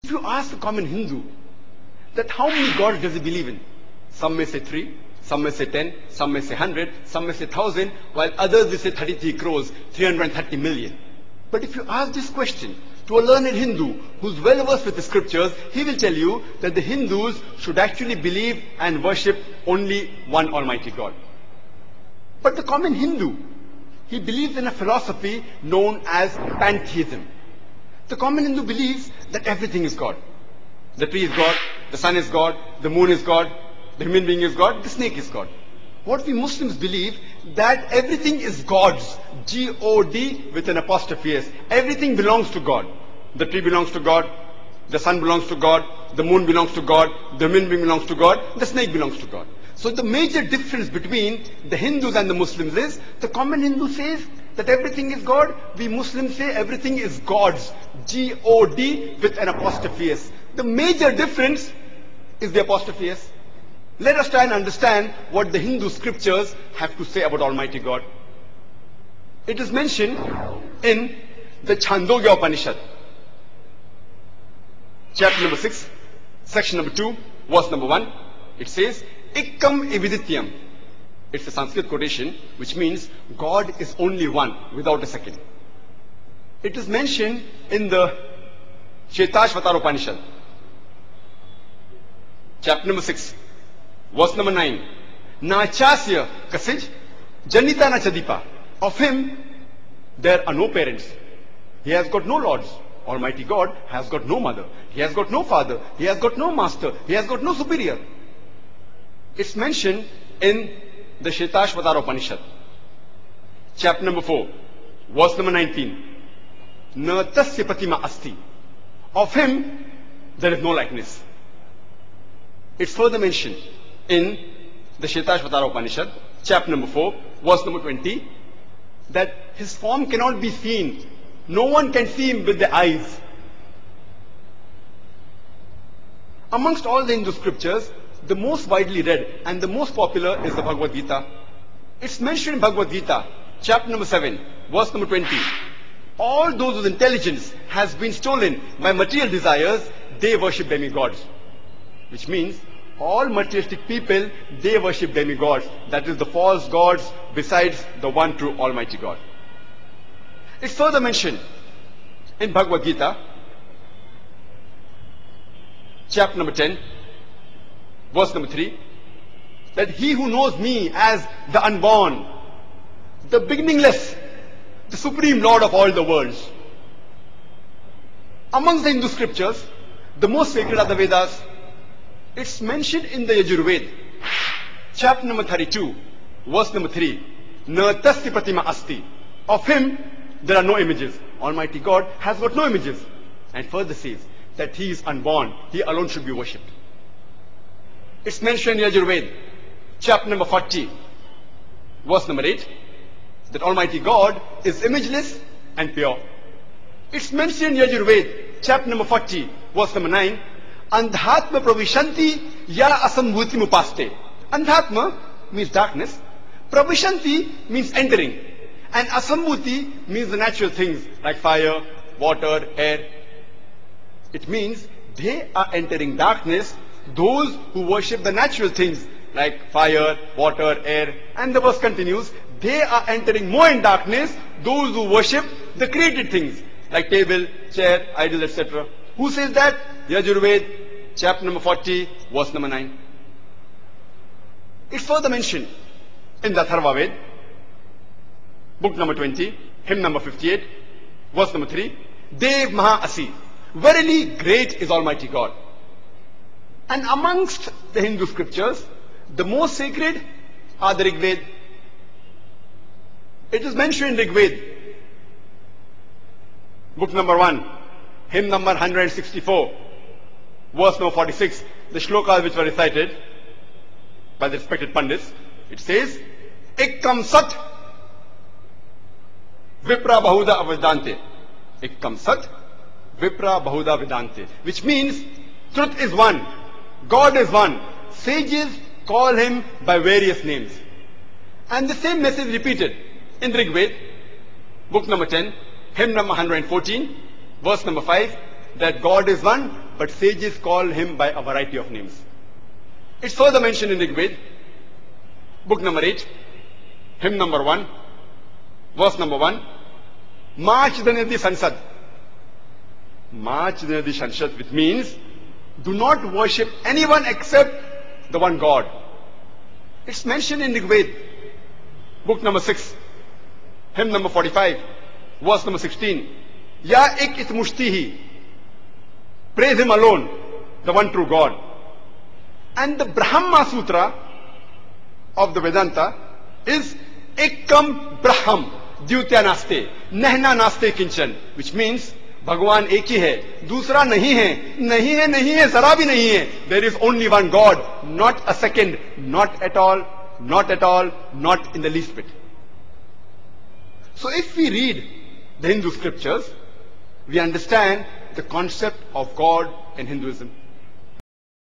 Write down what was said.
If you ask the common Hindu that how many gods does he believe in? Some may say 3, some may say 10, some may say 100, some may say 1,000, while others will say 33 crores, 330 million. But if you ask this question to a learned Hindu who's well versed with the scriptures, he will tell you that the Hindus should actually believe and worship only one Almighty God. But the common Hindu, he believes in a philosophy known as pantheism. The common Hindu believes that everything is God. The tree is God, the sun is God, the moon is God, the human being is God, the snake is God. What we Muslims believe, that everything is God's, G-O-D with an apostrophe S. Everything belongs to God. The tree belongs to God, the sun belongs to God, the moon belongs to God, the human being belongs to God, the snake belongs to God. So the major difference between the Hindus and the Muslims is, the common Hindu says that everything is God, we Muslims say everything is God's, G-O-D with an apostrophe S. The major difference is the apostrophe S. Let us try and understand what the Hindu scriptures have to say about Almighty God. It is mentioned in the Chandogya Upanishad, chapter number 6, section number 2, verse number 1. It says, Ikkam evidityam. It's a Sanskrit quotation which means God is only one without a second. It is mentioned in the Shetashvatara Upanishad, chapter number 6, verse number 9. Nachasya kasij janita na chadipa. Of him there are no parents. He has got no lords. Almighty God has got no mother. He has got no father. He has got no master. He has got no superior. It's mentioned in the Shetashvatara Upanishad, chapter number 4, verse number 19. Na tasya pratima asti. Of him there is no likeness. It's further mentioned in the Shetashvatara Upanishad, chapter number 4, verse number 20, that his form cannot be seen. No one can see him with the eyes. Amongst all the Hindu scriptures, the most widely read and the most popular is the Bhagavad Gita. It's mentioned in Bhagavad Gita, chapter number 7, verse number 20. All those whose intelligence has been stolen by material desires, they worship demigods. Which means, all materialistic people, they worship demigods. That is the false gods besides the one true Almighty God. It's further mentioned in Bhagavad Gita, chapter number 10, verse number 3, that he who knows me as the unborn, the beginningless, the supreme Lord of all the worlds. Amongst the Hindu scriptures, the most sacred are the Vedas. It's mentioned in the Yajurveda, chapter number 32, verse number 3. Na tasya pratima asti. Of him there are no images. Almighty God has got no images. And further says that he is unborn. He alone should be worshipped. It's mentioned in Yajurveda, chapter number 40, verse number 8, that Almighty God is imageless and pure. It's mentioned in Yajurveda, chapter number 40, verse number 9, Andhatma pravishanti ya asambhuti mupaste. Andhatma means darkness. Pravishanti means entering. And asambhuti means the natural things like fire, water, air. It means they are entering darkness, those who worship the natural things like fire, water, air. And the verse continues, they are entering more in darkness, those who worship the created things like table, chair, idols, etc. Who says that? Yajurveda, chapter number 40, verse number 9. It's further mentioned in the Atharva Veda, book number 20, hymn number 58, verse number 3. Dev Maha Asi. Verily great is Almighty God. And amongst the Hindu scriptures, the most sacred are the Rig Veda. It is mentioned in Rig Veda, book number 1, hymn number 164, verse number 46, the shlokas which were recited by the respected Pandits. It says, Ekkam Sat Vipra Bahuda Avedante. Ekkam Sat Vipra Bahuda Vedante. Which means, truth is one, God is one. Sages call him by various names. And the same message repeated in Rig Veda, book number 10, hymn number 114, verse number 5, that God is one, but sages call him by a variety of names. It's further mentioned in Rig Veda, book number 8, hymn number 1, verse number 1. March Danadi Sansad. March Danadi Sansad, which means do not worship anyone except the one God. It's mentioned in Rig Veda, book number 6, hymn number 45, verse number 16. Ya ik it mushtihi. Praise him alone, the one true God. And the Brahma Sutra of the Vedanta is Ekam Braham Dvitya Naste, Nehna Naste Kinchan, which means Bhagwan एक ही है, दूसरा नहीं है, नहीं है, नहीं है, जरा भी नहीं है. There is only one God, not a second, not at all, not at all, not in the least bit. So if we read the Hindu scriptures, we understand the concept of God in Hinduism.